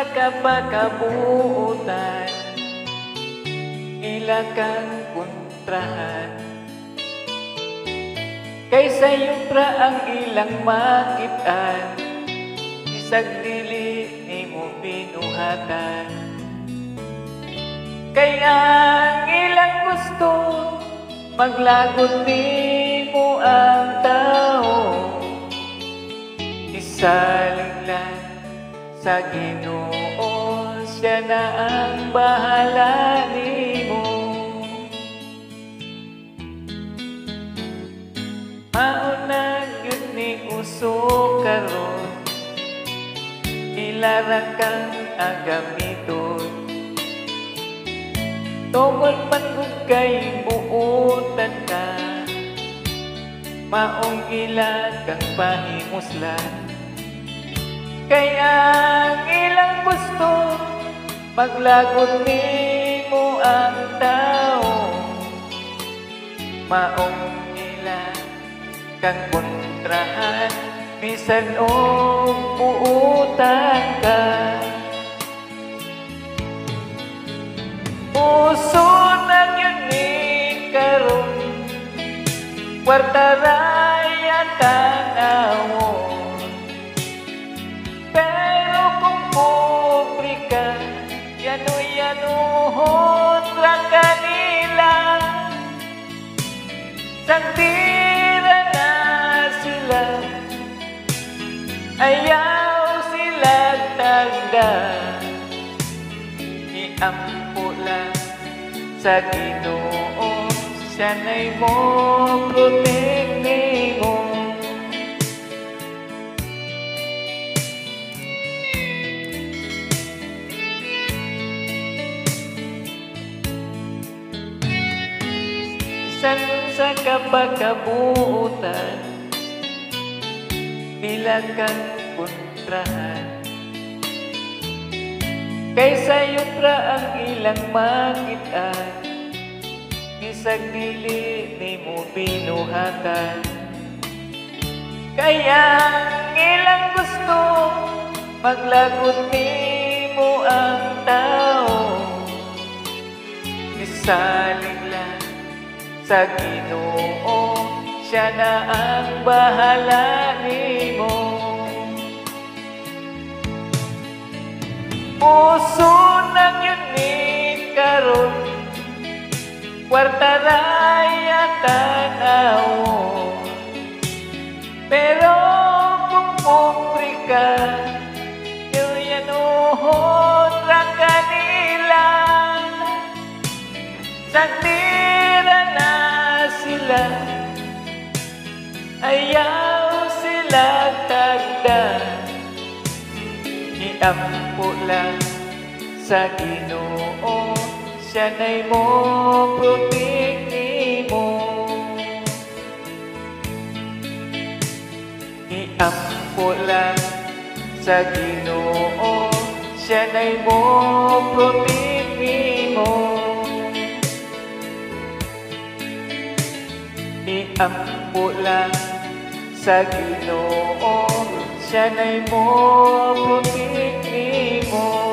sa kapakabuutan, ila kang kontrahan. Kaysa yupra ang ilang makitaan, isag dili ni mo binuhatan. Kaya ang ilang gusto, maglagot di mo ang tao. Isaling lang sa Ginoo, siya na ang bahala nimo. Mauna yun ni uso karon, ilarang kang agamiton. Tungod man kung kay buutan ka, maong ilan kang pahimuslan. Kaya ang ilang gusto, maglagot nimo ang tao. Maong ilan kang kontrahan, bisan o buutan ka. Puso na yun ni karon, kwarta raya tanawon. Pero kung pobre ka, yano-yanuhon ra kanila. Santira na sila, ayaw sila tagda. Iampo lang sa Ginoo, siya na'y mo protect nimo. San sa kapakabuutan, bilang kang kontrahan. Kaysa yupra ang ilang makitaan, isag dili ni mo binuhatan. Kaya ang ilang gusto, maglagot nimo ang tao. Isalig lang sa Ginoo, siya na ang bahala nimo. Puso nang yun ni karon, kwarta raya tanawon. Pero kung pobre ka, yanuhon ra kanila. Santira na sila, ayaw sila tagda. Iampo lang sa Ginoo, siya na'y mo protect nimo. Iampo lang sa Ginoo, siya na'y mo protect nimo. Iampo lang sa Ginoo, siya na'y mo protect nimo.